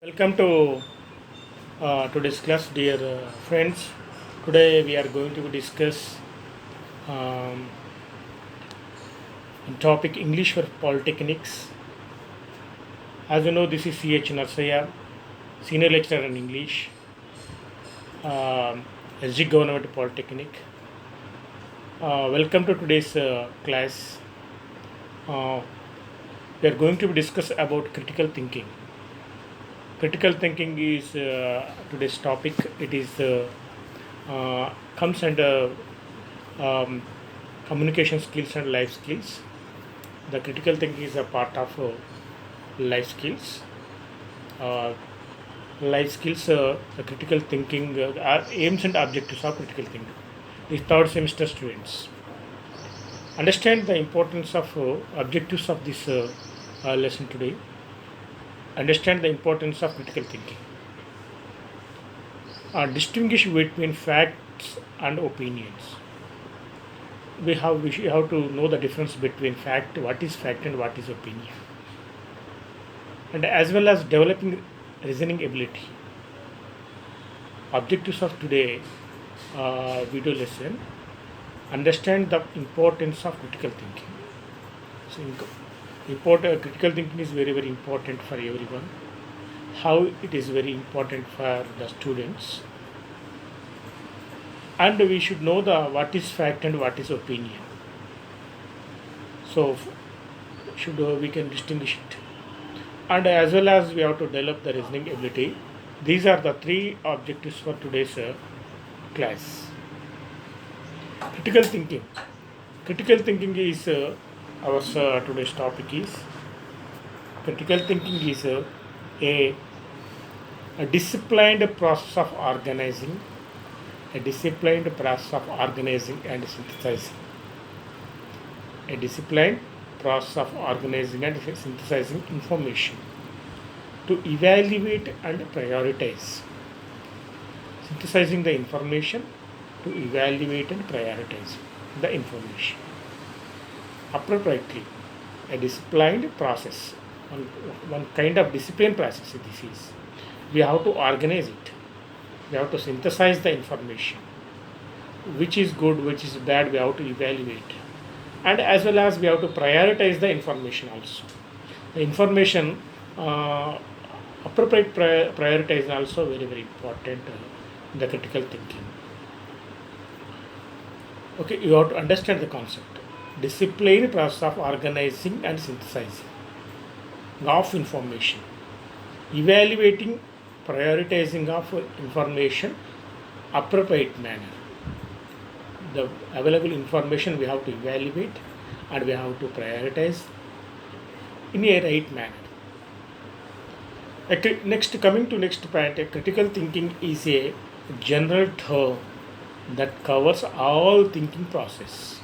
Welcome to today's class, dear friends. Today we are going to discuss um, topic English for Polytechnics. As you know, this is C.H. Narsaya, Senior Lecturer in English, SG Government Polytechnic. Welcome to today's class. Uh, we are going to discuss about critical thinking. Critical thinking is today's topic. It is comes under um, communication skills and life skills. The critical thinking is a part of life skills. Uh, Life skills, the critical thinking are aims and objectives of critical thinking. The third semester students understand the importance of objectives of this lesson today. Understand the importance of critical thinking. Distinguish between facts and opinions. We have to know the difference between fact, what is fact and what is opinion, and as well as developing reasoning ability. Objectives of today video lesson: understand the importance of critical thinking. So, critical thinking is very important for everyone. How it is very important for the students, and we should know the what is fact and what is opinion. So, should we can distinguish it, and as well as we have to develop the reasoning ability. These are the three objectives for today's class. Critical thinking. Critical thinking is our today's topic is critical thinking is a, a disciplined process of organizing, a disciplined process of organizing and synthesizing, a disciplined process of organizing and synthesizing information to evaluate and prioritize. Synthesizing the information to evaluate and prioritize the information appropriately. A disciplined process, one kind of disciplined process this is. We have to organize it. We have to synthesize the information. Which is good, which is bad, we have to evaluate. And as well as we have to prioritize the information also. The information appropriate prioritization also very important in the critical thinking. Okay, you have to understand the concept. Disciplined process of organizing and synthesizing of information, evaluating, prioritizing of information, appropriate manner. The available information we have to evaluate and we have to prioritize in a right manner. Next, coming to next point, critical thinking is a general term that covers all thinking process.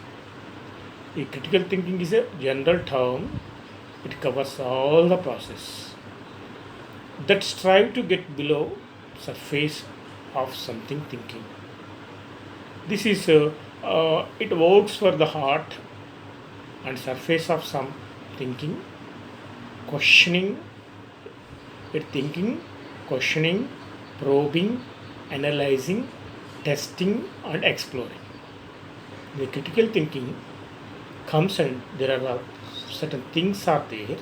A critical thinking is a general term. It covers all the process that strive to get below surface of something thinking. This is it works for the heart and surface of some thinking, questioning, it thinking, questioning, probing, analyzing, testing, and exploring. The critical thinking comes and there are certain things are there.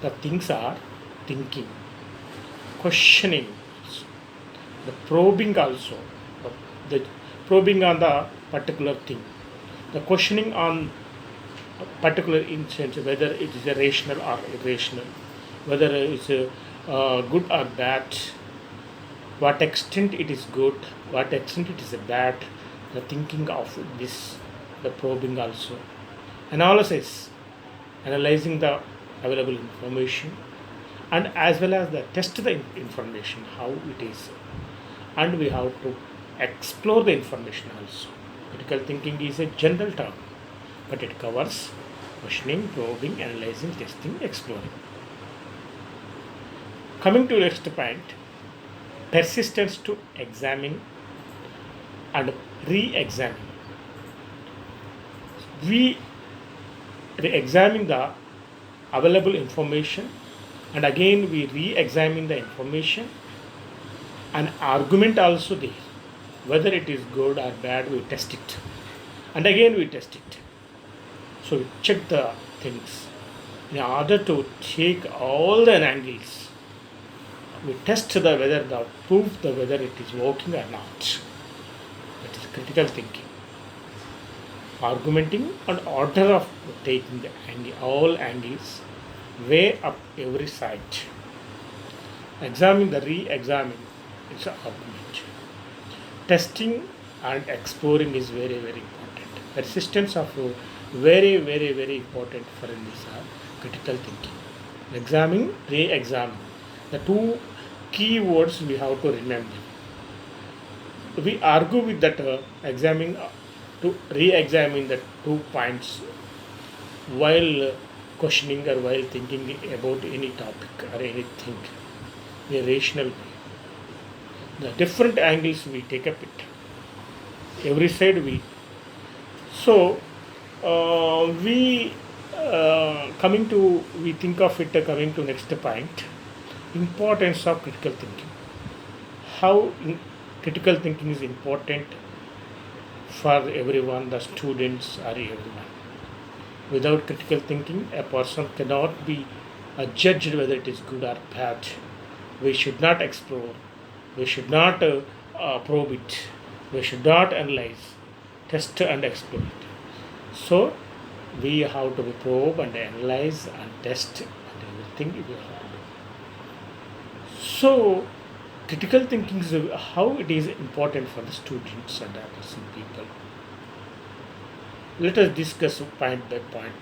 The things are thinking, questioning, the probing also, the probing on the particular thing, the questioning on a particular instance, whether it is a rational or irrational, whether it's a good or bad, what extent it is good, what extent it is bad, the thinking of this, the probing also, analysis, analyzing the available information, and as well as the test the information how it is, and we have to explore the information also. Critical thinking is a general term, but it covers questioning, probing, analyzing, testing, exploring. Coming to next point, persistence to examine and re-examine. We re-examine the available information and again we re-examine the information, and argument also there, whether it is good or bad we test it, and again we test it. So we check the things in order to take all the angles. We test the whether the proof the whether it is working or not. That is critical thinking. Argumenting and order of taking the angle, all angles, weigh up every side. Examine the re-examine. It's an argument. Testing and exploring is very very important. Persistence of very very very important for in this critical thinking. Examine, re-examine. The two key words we have to remember. We argue with that examining to re-examine the 2 points while questioning or while thinking about any topic or anything in a rational way. The different angles we take up it. Every side we. So we coming to we think of it coming to next point. Importance of critical thinking. How critical thinking is important for everyone, the students or everyone. Without critical thinking, a person cannot be judged whether it is good or bad. We should not explore. We should not probe it. We should not analyze, test and explore it. So we have to probe and analyze and test and everything we have to do. So critical thinking is how it is important for the students and others and people. Let us discuss point by point.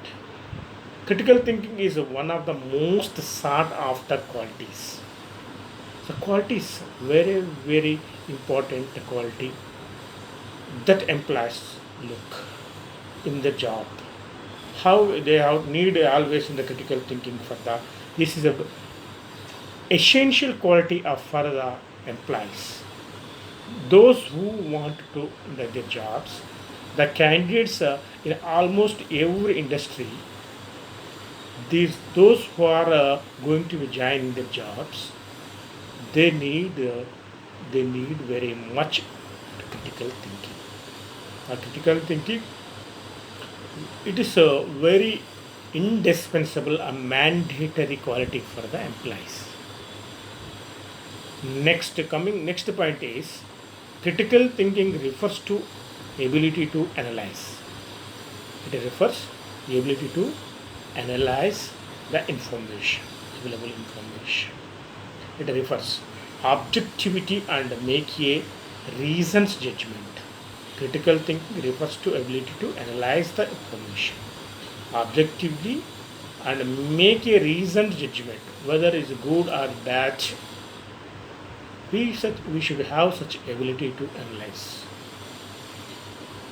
Critical thinking is one of the most sought after qualities. The quality is very very important quality that employees look in the job. How they have need always in the critical thinking for the this is a essential quality of for the employees. Those who want to get their jobs, the candidates in almost every industry, those who are going to be joining their jobs, they need very much critical thinking. Critical thinking, it is a very indispensable, a mandatory quality for the employees. Next point is critical thinking refers to ability to analyze. It refers ability to analyze the information, available information. It refers objectivity and make a reasons judgment. Critical thinking refers to ability to analyze the information objectively and make a reasoned judgment whether it's good or bad. We should have such ability to analyze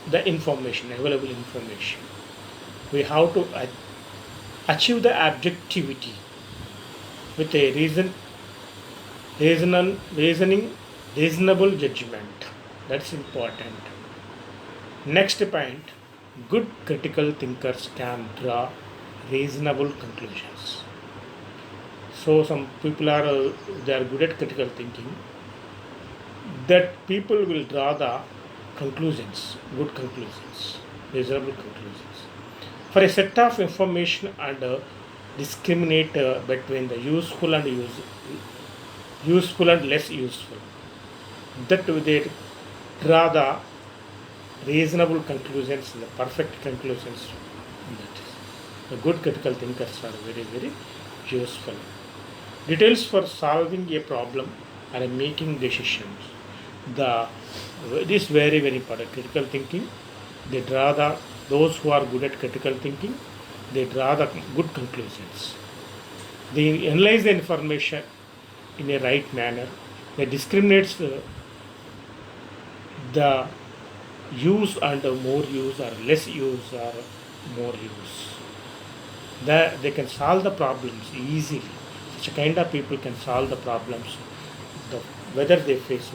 the information, available information. We have to achieve the objectivity with a reasonable judgment. That's important. Next point, good critical thinkers can draw reasonable conclusions. So some people are they are good at critical thinking. That people will draw the conclusions, good conclusions, reasonable conclusions. For a set of information and discriminate between the useful and less useful. That they draw the reasonable conclusions, the perfect conclusions. That is, the good critical thinkers are very very useful. Details for solving a problem and making decisions. The it is very very important. Critical thinking. They draw the those who are good at critical thinking. They draw the good conclusions. They analyze the information in a right manner. They discriminates the use and more use or less use or more use. They can solve the problems easily. Such kind of people can solve the problems. The, whether they face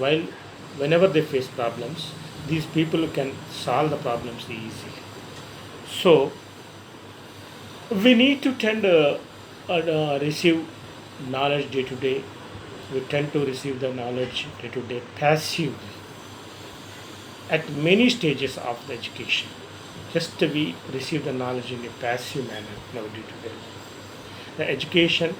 whenever they face problems, these people can solve the problems easily. So we need to tend receive knowledge day to day. We tend to receive the knowledge day to day passively at many stages of the education. Just we receive the knowledge in a passive manner now day to day. The education,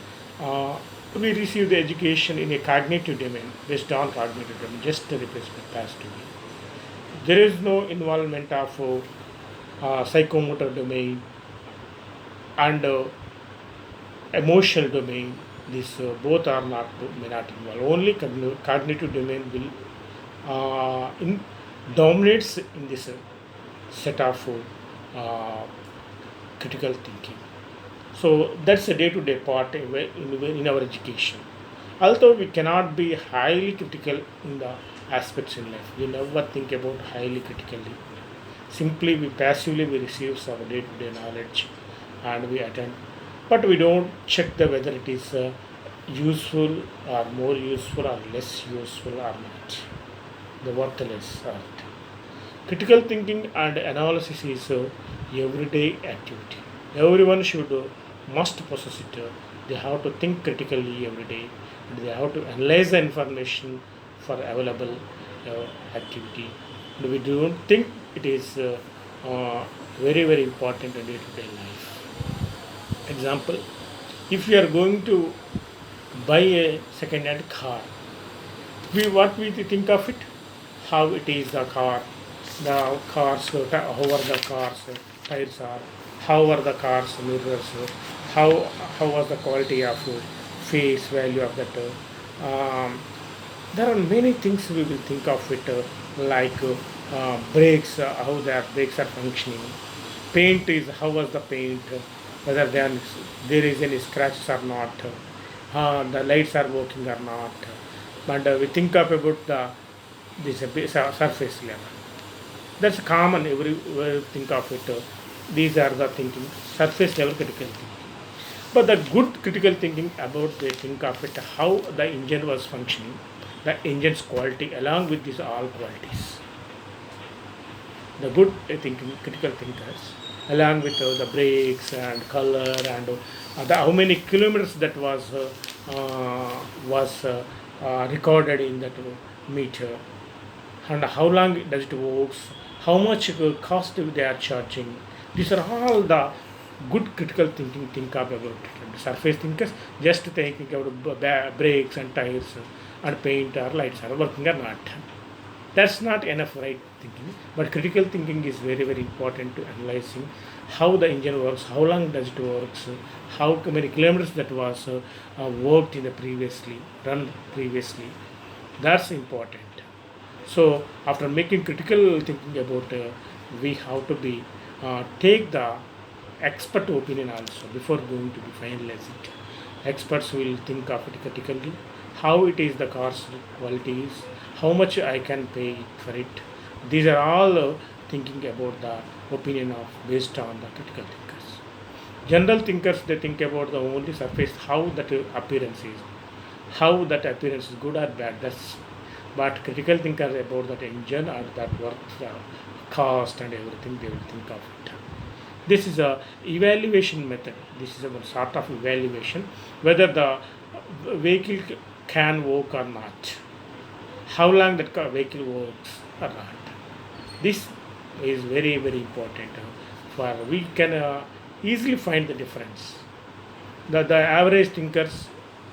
we receive the education in a cognitive domain, based on cognitive domain, just the replacement passively. There is no involvement of psychomotor domain and emotional domain. These both are not may not involved. Only cognitive domain will dominates in this set of uh, critical thinking. So that's a day-to-day part in our education. Although we cannot be highly critical in the aspects in life, we never think about highly critically. Simply we passively we receive some day-to-day knowledge and we attend, but we don't check the whether it is useful or more useful or less useful or not. The worthless or it. Critical thinking and analysis is everyday activity. Everyone should must possess it. They have to think critically every day. And they have to analyze the information for available activity. And we don't think it is very important in day-to-day life. Example: if we are going to buy a second-hand car, we what we think of it, how it is the cars, how are the cars tires are, how are the cars mirrors, how how was the quality of face value of that. There are many things we will think of it, like brakes, how their brakes are functioning. Paint is how was the paint, whether there is any scratches or not. The lights are working or not. But we think of about the this surface level. That's common. Everywhere think of it. These are the thinking surface level critical thinking. But the good critical thinking about they think of it how the engine was functioning, the engine's quality along with these all qualities. The good thinking critical thinkers along with the brakes and color and how many kilometers that was recorded in that meter and how long does it works, how much cost they are charging. These are all the good critical thinking think of about it. And surface thinkers just thinking about brakes and tires and paint or lights are working or not. That's not enough right thinking. But critical thinking is very important to analyzing how the engine works, how long does it works, how many kilometers that was worked in the previously run previously. That's important. So after making critical thinking about, we have to be take the expert opinion also before going to be finalize it. Experts will think of it critically, how it is the car's qualities, how much I can pay for it. These are all thinking about the opinion of based on the critical thinkers. General thinkers they think about the only surface how that appearance is, how that appearance is good or bad. That's but critical thinkers about that engine or that worth, cost and everything they will think of it. This is a evaluation method. This is a sort of evaluation whether the vehicle can work or not, how long that vehicle works or not. This is very important for we can easily find the difference. The average thinkers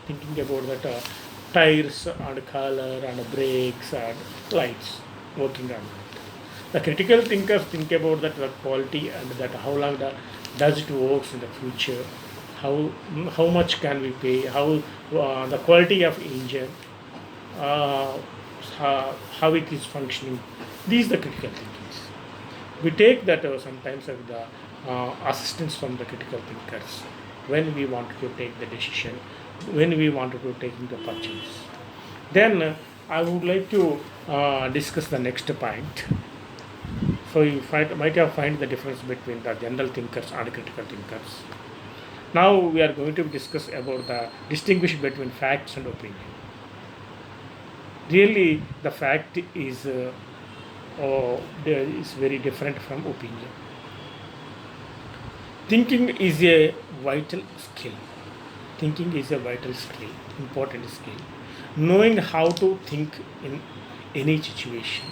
thinking about that tires and color and brakes and lights working on it. The critical thinkers think about that the quality and that how long does it works in the future, how how much can we pay, how the quality of engine, uh, how it is functioning. These are the critical thinkings. We take that sometimes with the assistance from the critical thinkers when we want to take the decision, when we wanted to take the purchase. Then I would like to discuss the next point. So you might have find the difference between the general thinkers and critical thinkers. Now we are going to discuss about the distinguish between facts and opinion. Really, the fact is very different from opinion. Thinking is a vital skill. Thinking is a vital skill, important skill. Knowing how to think in any situation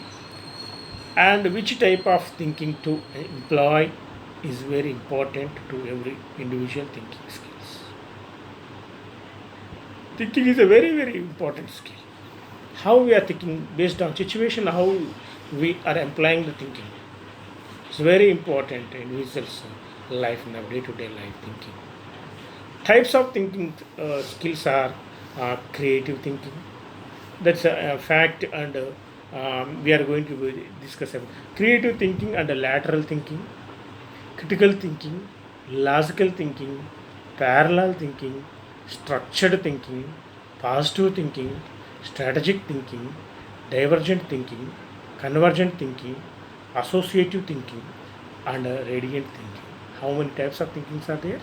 and which type of thinking to employ is very important to every individual thinking skills. Thinking is a very, very important skill. How we are thinking based on situation, how we are employing the thinking. It's very important in individual's life, in our day-to-day life thinking. Types of thinking skills are creative thinking. That's a fact, and we are going to discuss about creative thinking and lateral thinking, critical thinking, logical thinking, parallel thinking, structured thinking, positive thinking, strategic thinking, divergent thinking, convergent thinking, associative thinking, and radiant thinking. How many types of thinkings are there?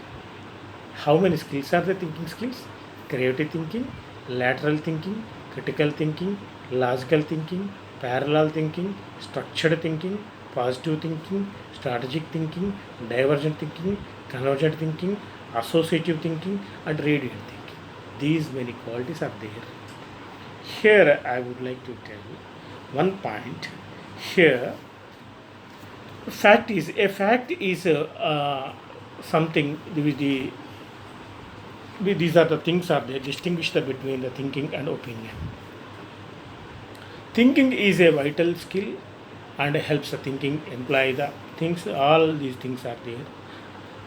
How many skills are the thinking skills? Creative thinking, lateral thinking, critical thinking, logical thinking, parallel thinking, structured thinking, positive thinking, strategic thinking, divergent thinking, convergent thinking, associative thinking, and radiant thinking. These many qualities are there. Here I would like to tell one point. Here, fact is something with these are the things are there distinguish the between the thinking and opinion. Thinking is a vital skill and helps the thinking imply the things. All these things are there.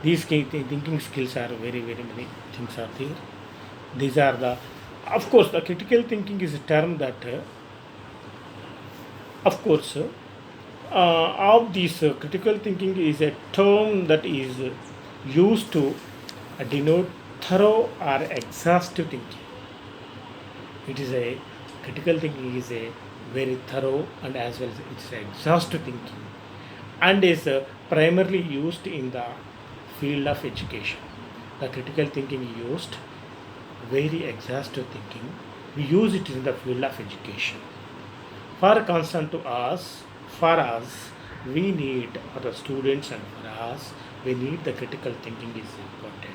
These thinking skills are very many things are there. These are the, of course, the critical thinking is a term that, of course, of this critical thinking is a term that is used to denote thorough or exhaustive thinking. It is a critical thinking is a very thorough and as well as it's exhaustive thinking and is primarily used in the field of education. The critical thinking used very exhaustive thinking. We use it in the field of education. For concern to us, for us, we need for the students and for us, we need the critical thinking is important.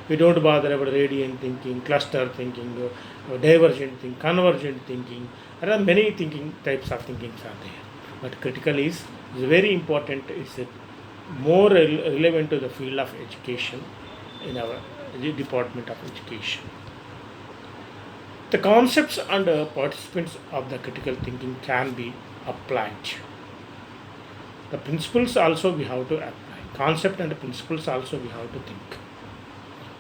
We don't bother about radiant thinking, cluster thinking, divergent thinking, convergent thinking. There are many thinking types of thinkings are there. But critical is very important. It's more relevant to the field of education in our department of education. The concepts and participants of the critical thinking can be applied. The principles also we have to apply. Concept and principles also we have to think.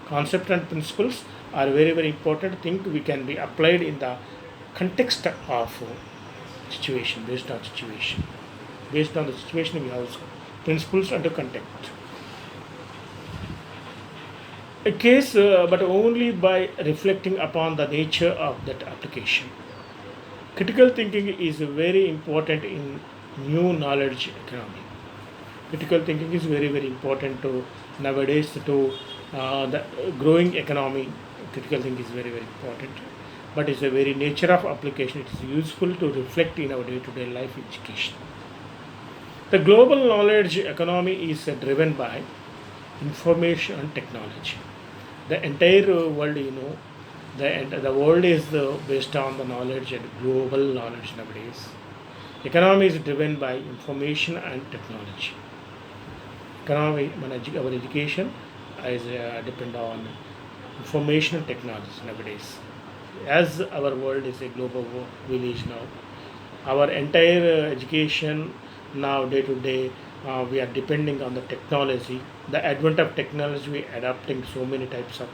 Concept and principles are very important thing we can be applied in the context of situation, based on situation. Based on the situation we have principles and context. A case, but only by reflecting upon the nature of that application. Critical thinking is very important in new knowledge economy. Critical thinking is very important to nowadays to the growing economy. Critical thinking is very important, but it's a very nature of application. It is useful to reflect in our day-to-day life education. The global knowledge economy is driven by information and technology. The entire world, the world is based on the knowledge and global knowledge nowadays. Economy is driven by information and technology. Economy, our education is depend on information and technology nowadays. As our world is a global village now, our entire education now day to day we are depending on the technology. The advent of technology, we are adapting so many types of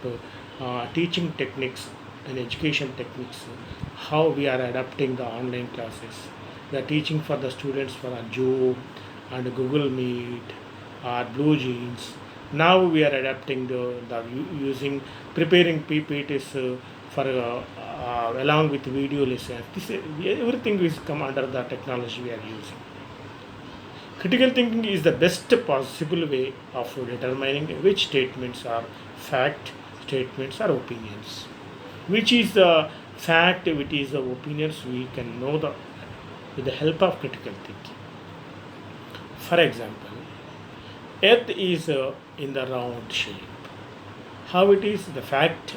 teaching techniques and education techniques. How we are adapting the online classes, the teaching for the students for a Zoom and Google Meet or Blue Jeans. Now we are adapting the using preparing PPTs for along with video lessons. This everything is come under the technology we are using. Critical thinking is the best possible way of determining which statements are fact, statements are opinions. Which is the fact, which is the opinions, we can know the with the help of critical thinking. For example, Earth is in the round shape. How it is the fact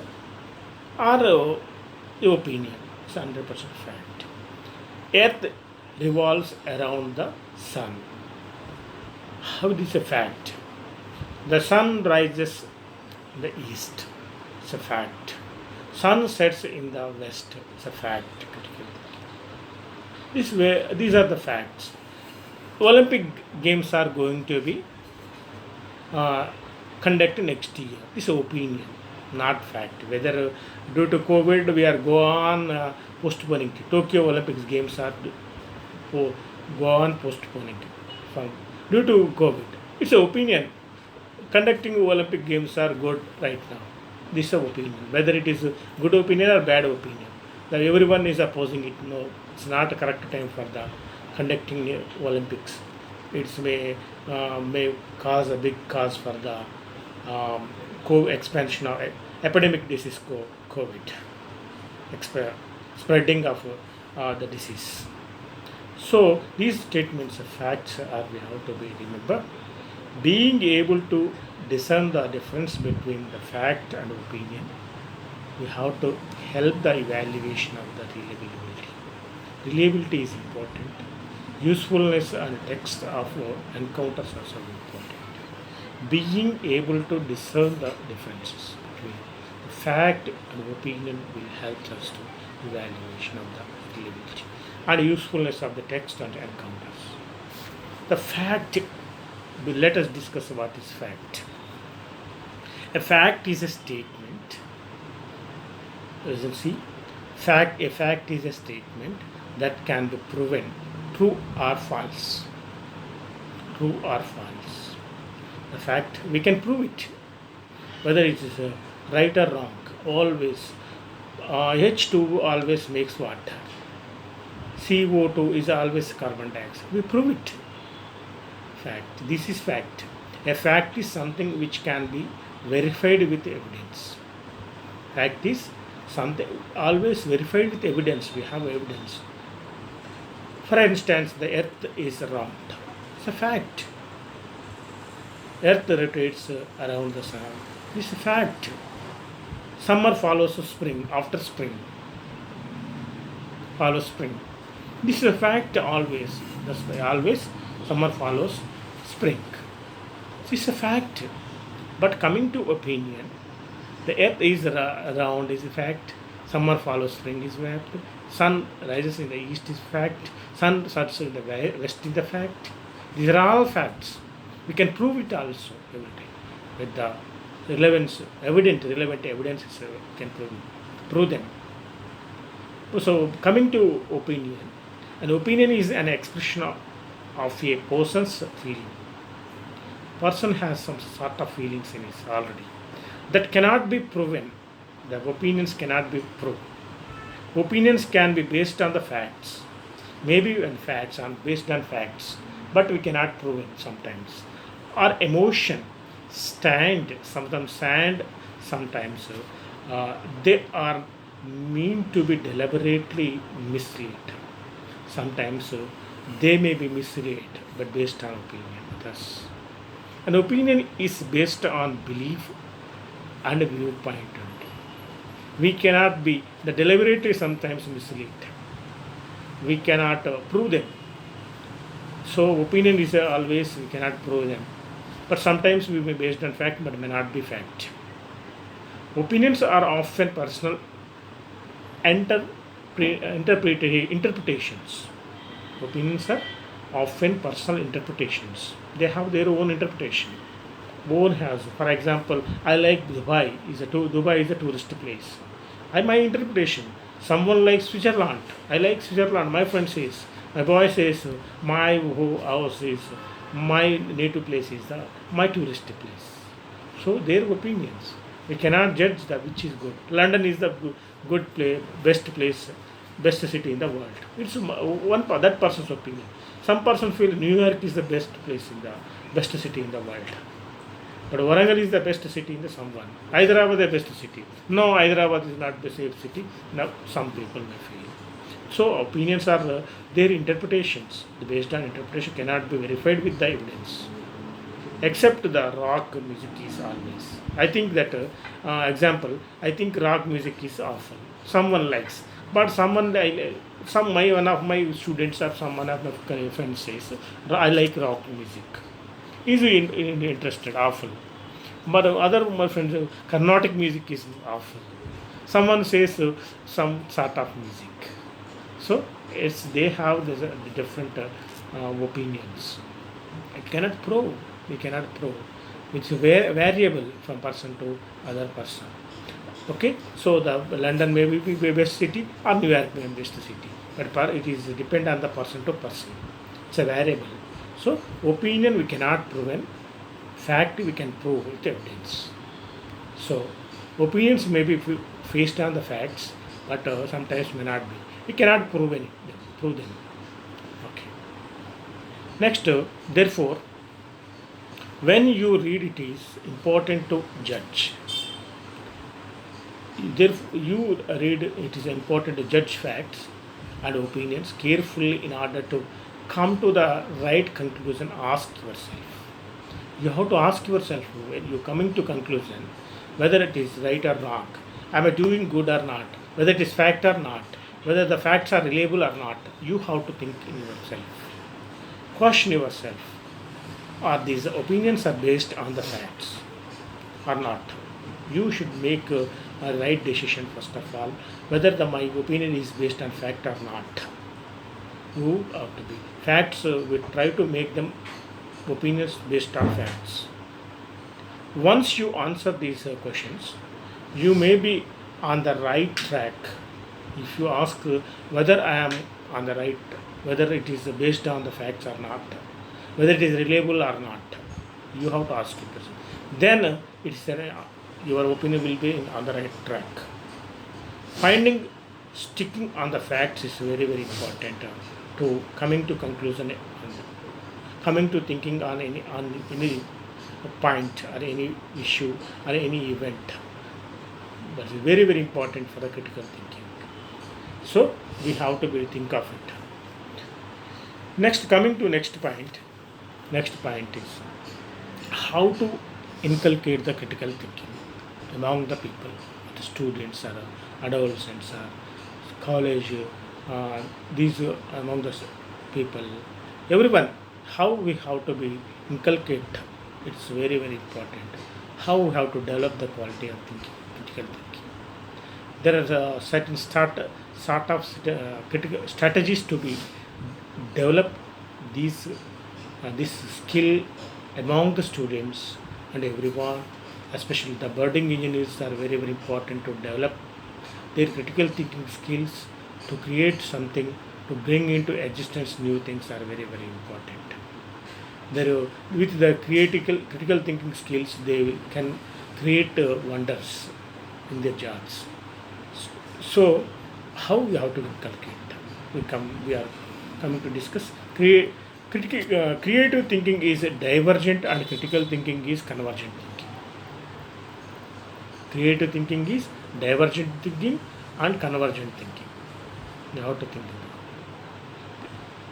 or the opinion? It's 100% fact. Earth revolves around the sun. How it is a fact? The sun rises in the east. It's a fact. Sun sets in the west. It's a fact. These are the facts. Olympic Games are going to be uh, conducted next year. This is opinion, not fact. Whether due to COVID we are go on postponing. Tokyo Olympics Games are po- go on postponing from due to COVID. It's an opinion. Conducting Olympic Games are good right now. This is an opinion. Whether it is a good opinion or bad opinion, that everyone is opposing it. No, it's not a correct time for the conducting Olympics. It may cause a big cause for the expansion of epidemic disease COVID, spreading of the disease. So these statements of facts are we have to be remember. Being able to discern the difference between the fact and opinion, we have to help the evaluation of the reliability. Reliability is important. Usefulness and text of encounters are also important. Being able to discern the differences between the fact and opinion will help us to evaluation of the reliability and usefulness of the text and encounters. The fact, let us discuss what is fact. A fact is a statement. Listen, see, a fact is a statement that can be proven true or false. True or false. The fact we can prove it, whether it is right or wrong. Always, H2 always makes water. CO2 is always carbon dioxide. We prove it. Fact. This is fact. A fact is something which can be verified with evidence. Fact is something always verified with evidence. We have evidence. For instance, the earth is round. It's a fact. Earth rotates around the sun. This is a fact. Summer follows spring. After spring follows spring. This is a fact always. That's why always summer follows spring. This is a fact. But coming to opinion, the earth is round is a fact. Summer follows spring is fact. Sun rises in the east is fact. Sun sets in the west is the fact. These are all facts. We can prove it also every time with the relevant evidences. We can prove them. So coming to opinion, an opinion is an expression of a person's feeling. Person has some sort of feelings in it already that cannot be proven. The opinions cannot be proved. Opinions can be based on the facts, maybe on facts and based on facts, but we cannot prove it sometimes. Or emotion sometimes they are mean to be deliberately misled. Sometimes they may be misled, but based on opinion. Thus, an opinion is based on belief and viewpoint only. We cannot be the deliberately sometimes mislead. We cannot prove them. So opinion is always we cannot prove them. But sometimes we may be based on fact, but may not be fact. Opinions are often personal interpretations. Opinions are often personal interpretations. They have their own interpretation. One has, for example, I like Dubai. Dubai is a tourist place. My interpretation. Someone likes Switzerland. I like Switzerland. My friend says. My boy says. My house is. My native place is my tourist place. So their opinions. We cannot judge which is good. London is the good place, best city in the world. It's that person's opinion. Some person feel New York is the best place in the best city in the world. But Warangal is the best city in the someone. Hyderabad is the best city. No, Hyderabad is not the safe city. Now some people may feel. So opinions are their interpretations. Based on interpretation cannot be verified with the evidence. except the rock music is always. I think that example, I think rock music is awful, someone likes, but some my one of my students or some one of my friends says I like rock music, is interested awful, but other my friends Carnatic music is awful, someone says some sort of music. So it's they have the different opinions. It cannot prove. We cannot prove. It's variable from person to other person. Okay, so the London may be best city or New York may be best city, but it is depend on the person to person. It's a variable. So opinion we cannot prove, and fact we can prove with evidence. So opinions may be based on the facts, but sometimes may not be. We cannot prove them. Okay. Next, therefore, when you read, it is important to judge. Therefore, you read, it is important to judge facts and opinions carefully in order to come to the right conclusion. Ask yourself. You have to ask yourself when you coming to conclusion whether it is right or wrong. Am I doing good or not? Whether it is fact or not? Whether the facts are reliable or not? You have to think in yourself. Question yourself. Are these opinions are based on the facts or not? You should make a right decision first of all, whether my opinion is based on fact or not. You have to be facts. We try to make them opinions based on facts. Once you answer these questions, you may be on the right track. If you ask whether I am on the right, whether it is based on the facts or not, whether it is reliable or not, you have to ask it. Then it's your opinion will be on the right track. Finding sticking on the facts is very very important to coming to conclusion, coming to thinking on any point or any issue or any event. That is very very important for the critical thinking. So we have to be think of it. Next, coming to next point. Next point is how to inculcate the critical thinking among the people, the students or adolescents or college, these among the people, everyone. How we have to be inculcate. It's very very important. How we have to develop the quality of thinking, critical thinking. There are certain sort of critical strategies to be develop these this skill among the students and everyone, especially the budding engineers are very very important to develop their critical thinking skills to create something, to bring into existence new things are very very important. There, with the critical thinking skills, they can create wonders in their jobs. So, how we have to inculcate? We are coming to discuss. Creative thinking is divergent and critical thinking is convergent thinking. Creative thinking is divergent thinking and convergent thinking. You have to think about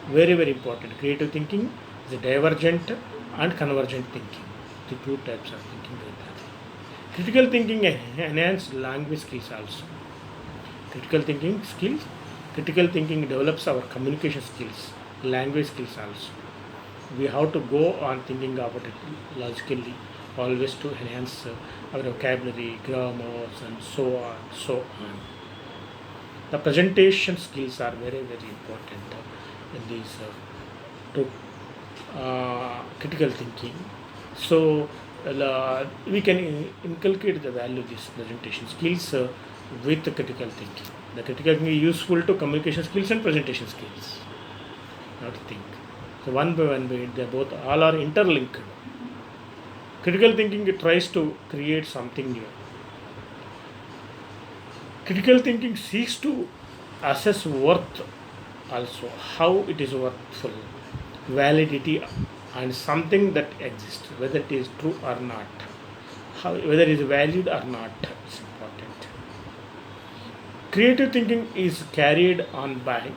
it. Very very important. Creative thinking is divergent and convergent thinking. The two types of thinking like that. Critical thinking enhances language skills also. Critical thinking develops our communication skills, language skills also. We have to go on thinking about it logically, always to enhance our vocabulary, grammars, and so on, so on. The presentation skills are very, very important in these to critical thinking. So we can inculcate the value of these presentation skills with the critical thinking. The critical thinking is useful to communication skills and presentation skills. Not to think. So one by one, they both all are interlinked. Critical thinking tries to create something new. Critical thinking seeks to assess worth also, how it is worthful, validity, and something that exists, whether it is true or not, whether it is valued or not is important. Creative thinking is carried on by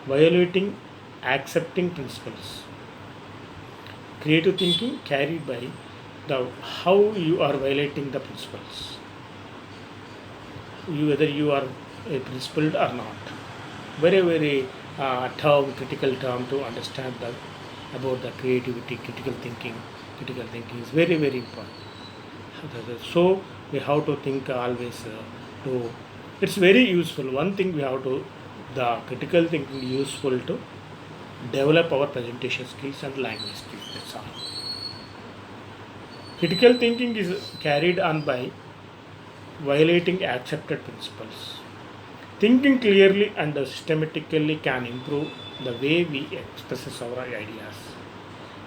violating accepting principles. creative thinking carried by the how you are violating the principles, you whether you are a principled or not. Very very term critical term to understand the about the creativity, critical thinking is very very important. So we have to think always to it's very useful. One thing we have to the critical thinking useful to develop our presentation skills and language skills. That's all. Critical thinking is carried on by violating accepted principles. Thinking clearly and systematically can improve the way we express our ideas.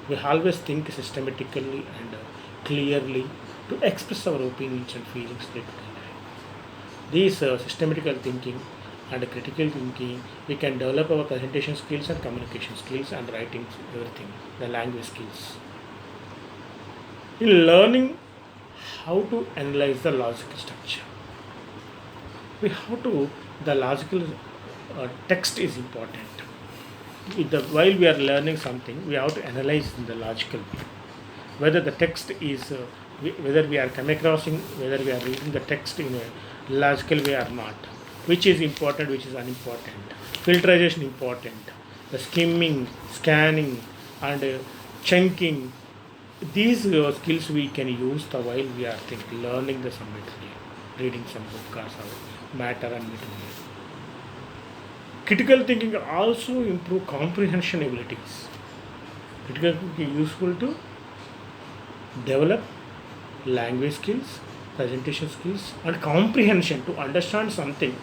We always think systematically and clearly to express our opinions and feelings day to day. These systematical thinking and critical thinking, we can develop our presentation skills and communication skills and writing, everything, the language skills. In learning how to analyze the logical structure, we have to the logical text is important. While we are learning something, we have to analyze in the logical way whether the text is whether we are coming across whether we are reading the text in a logical way or not, which is important, which is unimportant, filtration important, the skimming, scanning, and chunking. These skills we can use the while we are learning the some material, reading some book or some matter and material. Critical thinking also improve comprehension abilities. Critical thinking is useful to develop language skills, presentation skills, and comprehension to understand something.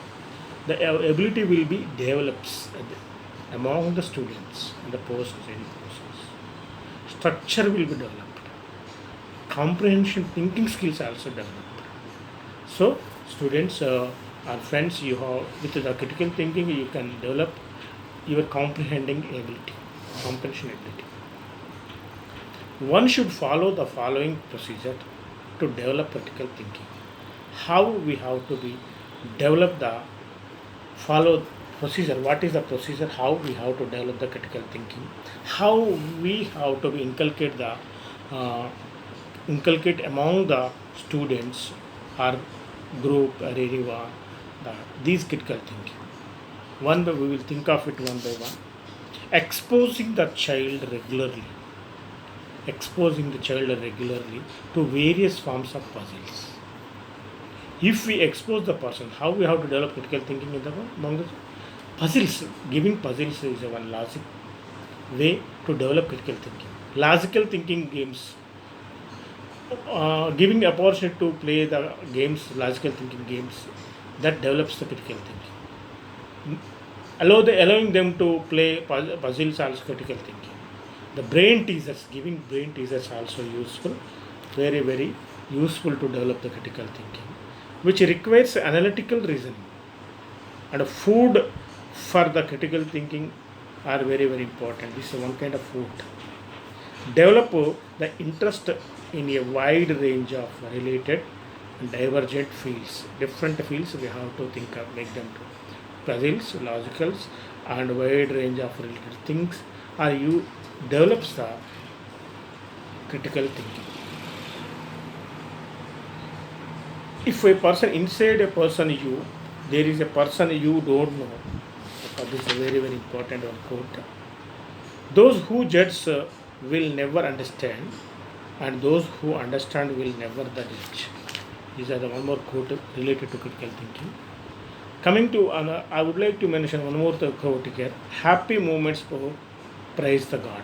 The ability will be develops among the students and the persons, any persons. Structure will be developed. Comprehension, thinking skills also developed. So, students or friends, you have with the critical thinking, you can develop your comprehending ability, comprehension ability. One should follow the following procedure to develop critical thinking. How we have to be develop the follow procedure. What is the procedure? How we have to develop the critical thinking? How we have to be inculcate among the students or group or area these critical thinking. One by we will think of it one by one. Exposing the child regularly. Exposing the child regularly to various forms of puzzles. If we expose the person, how we have to develop critical thinking in the among the puzzles? Giving puzzles is one logic way to develop critical thinking. Logical thinking games, giving opportunity to play the games, logical thinking games, that develops the critical thinking. Allowing them to play puzzles also critical thinking. The brain teasers, giving brain teasers also useful, very very useful to develop the critical thinking, which requires analytical reasoning. And food for the critical thinking are very very important. This is one kind of food. Develop the interest in a wide range of related and divergent fields. Different fields we have to think of, make them to puzzles, logicals, and wide range of related things. Or you develops the critical thinking. If a person inside a person you, there is a person you don't know. This is a very very important one quote. Those who judge will never understand, and those who understand will never the judge. These are the one more quote related to critical thinking. Coming to I would like to mention one more quote here. Happy moments praise the God.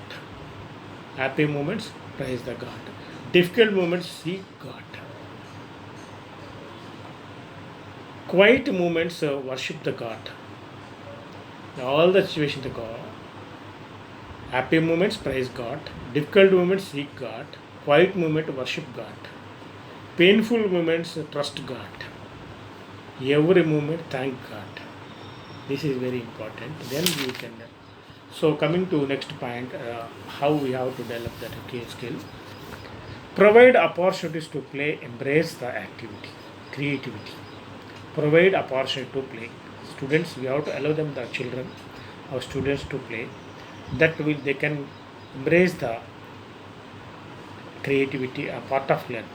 Happy moments praise the God. Difficult moments seek God. Quiet moments worship the God. All the situations the God. Happy moments praise God. Difficult moments seek God. Quiet moment worship God. Painful moments trust God. Every moment thank God. This is very important. Then we can. So coming to next point, how we have to develop that skill. Provide opportunities to play. Embrace the activity, creativity. Provide opportunity to play. Students, we have to allow them, the children, our students, to play. That will they can embrace the creativity are part of learning.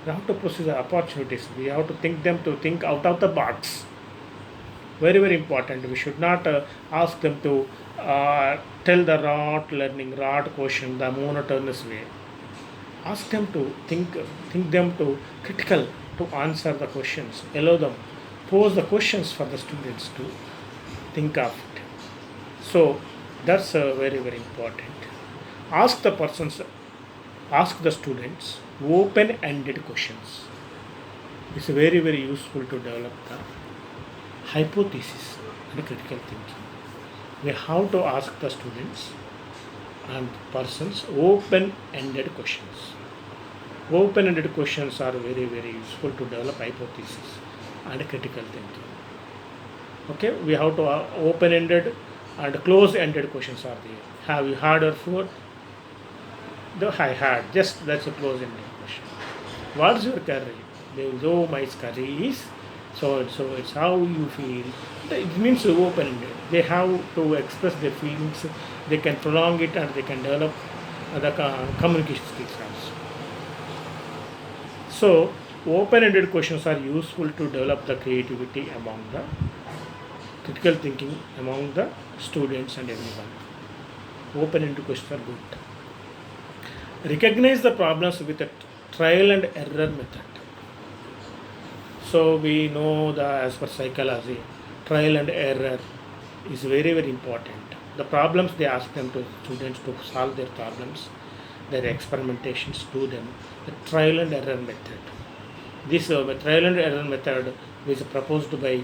We have to pursue the opportunities. We have to think them to think out of the box. Very, very important. We should not ask them to tell the rote learning, rote question, the monotonous way. Ask them to think them to critical to answer the questions. Allow them, pose the questions for the students to think of it. So that's very, very important. Ask the persons, ask the students open-ended questions. It's very, very useful to develop the hypothesis and critical thinking. We have to ask the students and persons open-ended questions. Open-ended questions are very, very useful to develop hypothesis and critical thinking. Okay, we have to open-ended and close-ended questions are there. Have you had or for? The I had. Just that's a close-ended question. What's your curry? They will know my curry is so and so. It's how you feel. It means open-ended. They have to express their feelings. They can prolong it and they can develop the communication skills also. So open-ended questions are useful to develop the creativity among the critical thinking among the students and everyone. Open-ended questions are good. Recognize the problems with a trial and error method. So we know that as per psychology, trial and error is very, very important. The problems they ask them to students to solve their problems, their experimentations to them, the trial and error method. This trial and error method is proposed by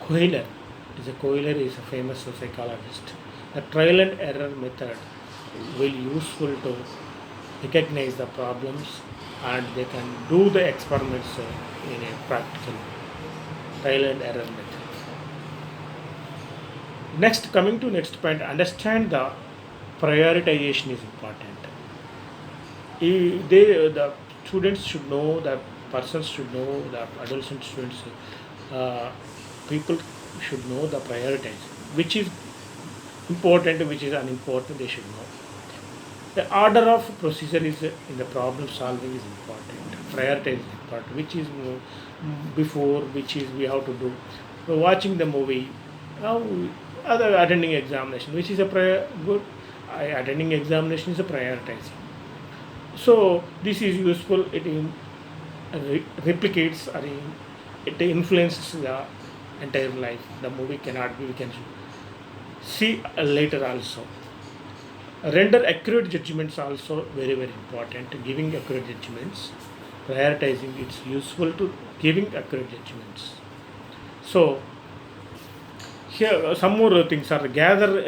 Kohler. Kohler is a famous psychologist. The trial and error method will useful to recognize the problems and they can do the experiments in a practical trial and error method. Next, coming to next point, understand the prioritization is important. The students should know, the persons should know, the adolescent students, people should know the prioritization, which is important, which is unimportant, they should know. The order of procedure is in the problem solving is important. Prioritize is important, which is before, which is we have to do. So watching the movie, now other attending examination, which is a good. Attending examination is a prioritizing. So this is useful. It replicates or it influences the entire life. The movie cannot be. We can see later also. Render accurate judgments also very, very important. Giving accurate judgments, prioritizing, it's useful to giving accurate judgments. So here some more things are gather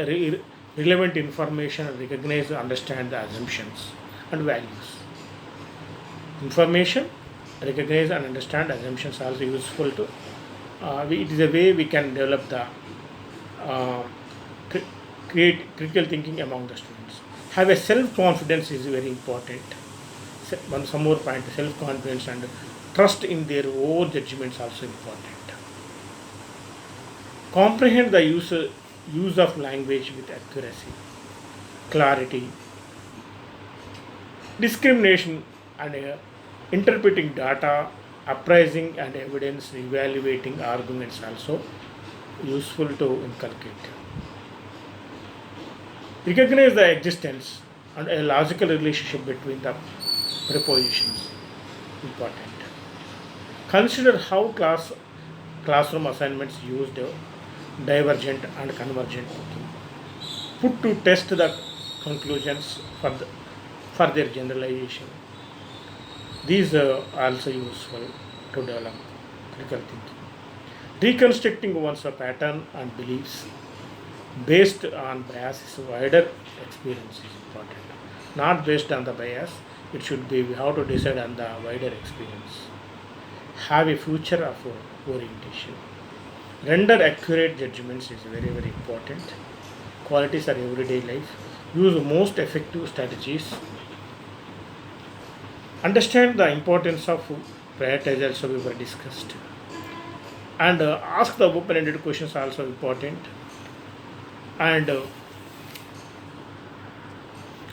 relevant information, recognize, understand the assumptions and values. Information, recognize and understand assumptions are also useful to. It is a way we can develop the create critical thinking among the students. Have a self-confidence is very important. Some more point, self-confidence and trust in their own judgments also important. Comprehend the use of language with accuracy, clarity, discrimination and interpreting data, appraising and evidence, evaluating arguments also useful to inculcate. Recognize the existence and a logical relationship between the prepositions. Important. Consider how classroom assignments used divergent and convergent thinking. Put to test the conclusions for their generalization. These are also useful to develop critical thinking. Reconstructing one's pattern and beliefs based on bias is wider experience is important. Not based on the bias, it should be we have to decide on the wider experience. Have a future of orientation. Render accurate judgments is very, very important. Qualities are everyday life. Use most effective strategies. Understand the importance of prioritize also we were discussed. And ask the open-ended questions also important. And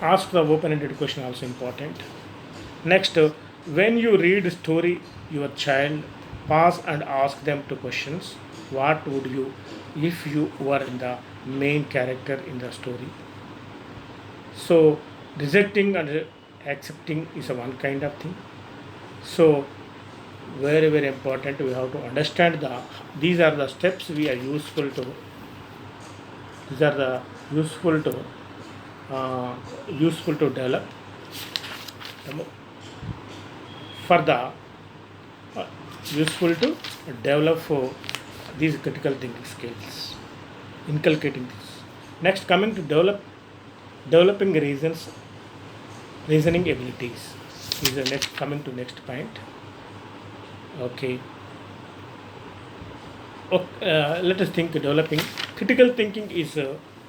ask the open-ended question also important. Next, when you read a story, your child pause and ask them two questions. What would you if you were in the main character in the story? So rejecting and accepting is a one kind of thing. So very very important. We have to understand the these are the steps we are useful to. These are the useful to useful to develop for the uh, useful to develop for these critical thinking skills, inculcating this. Next, coming to developing reasoning abilities is the next coming to next point. Okay. Let us think developing critical thinking is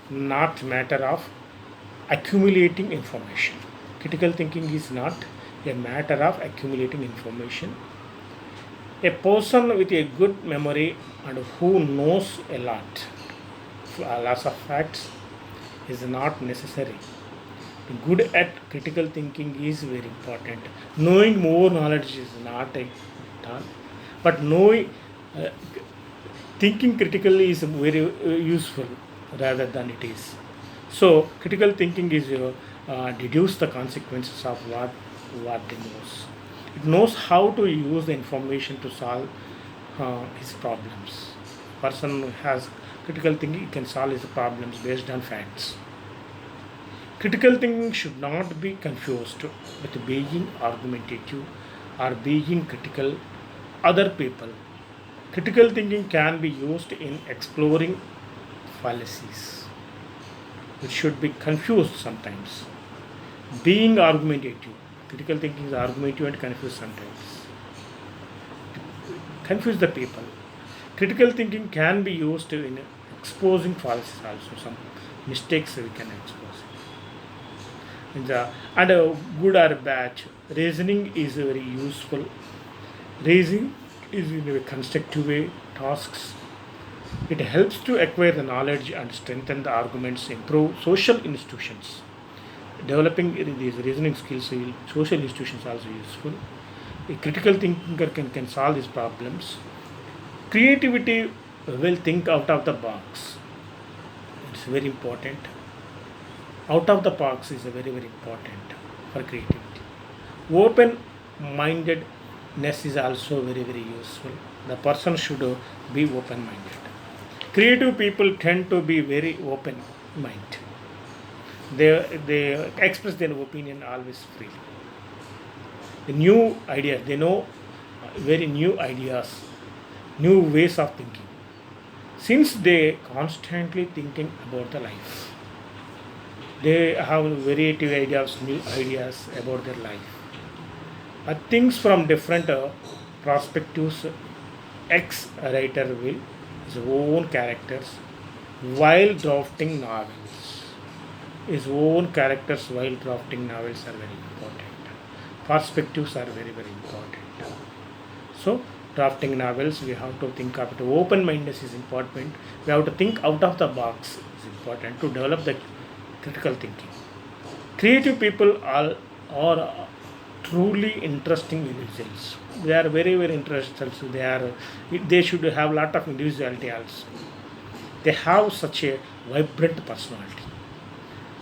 not matter of accumulating information. Critical thinking is not a matter of accumulating information. A person with a good memory and who knows lots of facts is not necessary. Good at critical thinking is very important. Knowing more knowledge is not a done, but knowing uh, thinking critically is very useful rather than it is. So critical thinking is deduce the consequences of what they knows. It knows how to use the information to solve his problems. Person who has critical thinking can solve his problems based on facts. Critical thinking should not be confused with being argumentative or being critical other people. Critical thinking can be used in exploring fallacies. It should be confused sometimes. Being argumentative. Critical thinking is argumentative and confused sometimes. Confuse the people. Critical thinking can be used in exposing fallacies also. Some mistakes we can expose. And a good or bad, reasoning is very useful. Reasoning is in a constructive way, tasks. It helps to acquire the knowledge and strengthen the arguments, improve social institutions. Developing these reasoning skills in social institutions also useful. A critical thinker can solve these problems. Creativity will think out of the box. It's very important. Out of the box is a very very important for creativity. Open mindedness is also very very useful. The person should be open minded. Creative people tend to be very open minded. They express their opinion always freely. The new ideas, they know very new ideas, new ways of thinking. Since they constantly thinking about the life, they have variety of ideas, new ideas about their life. Things from different perspectives. Ex writer will his own characters while drafting novels. His own characters while drafting novels are very important. Perspectives are very very important. So drafting novels we have to think of it. Open mindedness is important. We have to think out of the box is important to develop the critical thinking. Creative people are truly interesting individuals. They are very very interested. So they should have lot of individuality also. They have such a vibrant personality.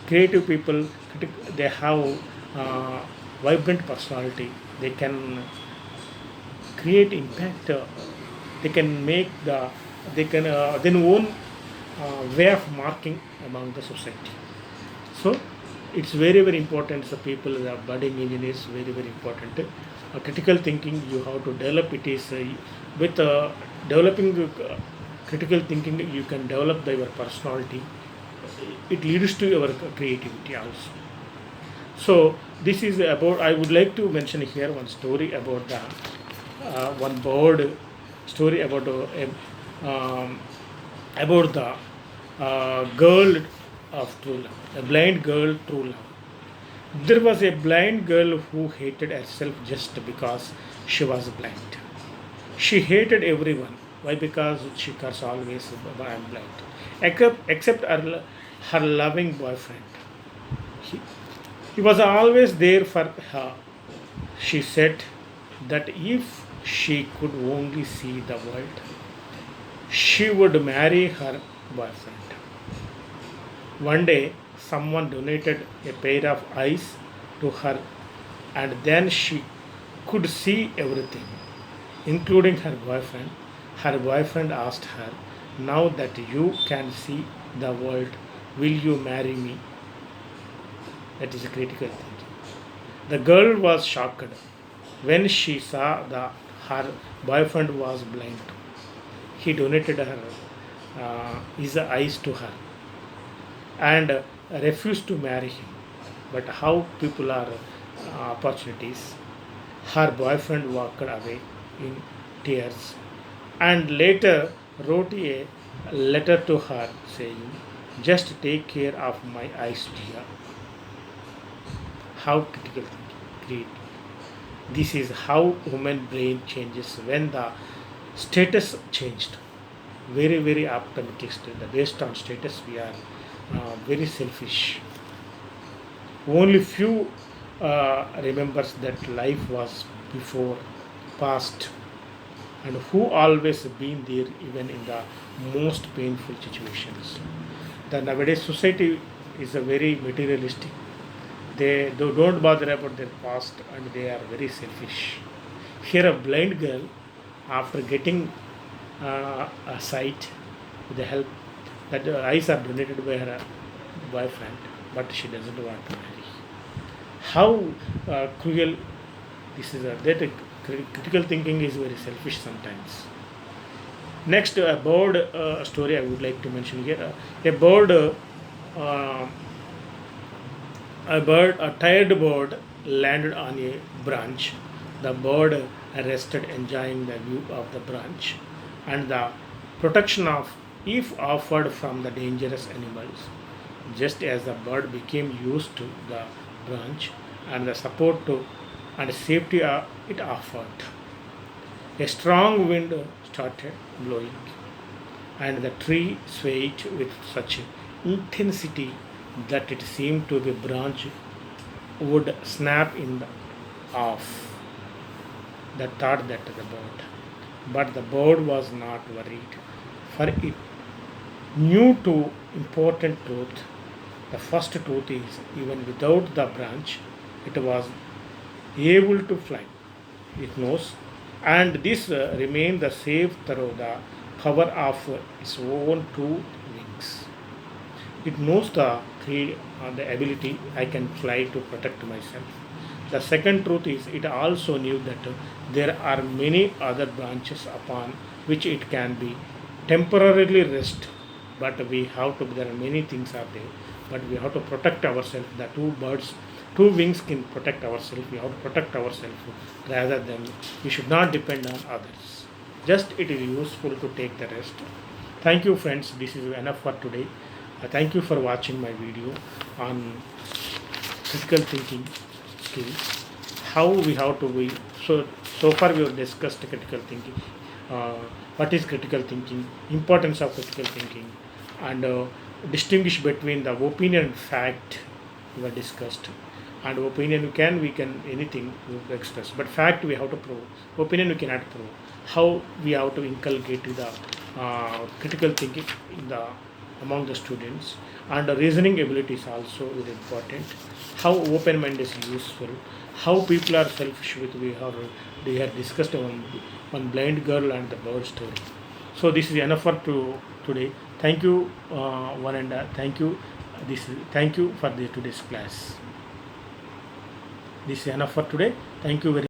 Creative people, they have uh, vibrant personality. They can create impact. They can make they can then own way of marking among the society. So it's very very important. The people, the budding engineers, very very important. Critical thinking you have to develop. It is with developing critical thinking you can develop your personality. It leads to your creativity also. So this is about. I would like to mention here one story about the one bird story um, about the girl of true love, a blind girl true love. There was a blind girl who hated herself just because she was blind. She hated everyone. Why? Because she was always I am blind. Except her loving boyfriend. He, he was always there for her. She said that if she could only see the world, she would marry her boyfriend. One day, someone donated a pair of eyes to her, and then she could see everything, including her boyfriend. Her boyfriend asked her, "Now that you can see the world, will you marry me?" That is a critical thinking. The girl was shocked when she saw that her boyfriend was blind. He donated his eyes to her and refused to marry him. But how people are opportunities. Her boyfriend walked away in tears and later wrote a letter to her saying, "Just take care of my eyes, dear." How critical thinking. Great. This is how human brain changes when the status changed. Very, very optimistic. Based on status, we are very selfish. Only few remembers that life was before, past, and who always been there even in the most painful situations. The nowadays society is a very materialistic. They don't bother about their past and they are very selfish. Here, a blind girl, after getting a sight with the help that the eyes are donated by her boyfriend, but she doesn't want to marry. How cruel this is! Critical thinking is very selfish sometimes. Next, a bird story I would like to mention here. Uh, a tired bird landed on a branch. The bird rested, enjoying the view of the branch and the protection of if offered from the dangerous animals. Just as the bird became used to the branch and the support to and safety it offered, a strong wind started blowing, and the tree swayed with such intensity that it seemed to be branch would snap in the off. The thought that the bird, but the bird was not worried, for it knew two important truth. The first truth is even without the branch, it was able to fly. It knows, and this remained the safe through the power of its own two wings. It knows the ability I can fly to protect myself. The second truth is it also knew that there are many other branches upon which it can be temporarily rest. But we have to. There are many things are there, but we have to protect ourselves. The two birds, two wings can protect ourselves. We have to protect ourselves rather than we should not depend on others. Just it is useful to take the rest. Thank you, friends. This is enough for today. Thank you for watching my video on critical thinking skills. How we have to be so far we have discussed critical thinking. Uh, what is critical thinking? Importance of critical thinking, and distinguish between the opinion and fact we have discussed. And opinion we can anything we express, but fact we have to prove. Opinion we cannot prove. How we have to inculcate the critical thinking in the among the students, and the reasoning ability is also very important. How open mind is useful, how people are selfish with we have discussed one blind girl and the bird story. So this is enough for today. Thank you, one and thank you. Thank you for today's class. This is enough for today. Thank you very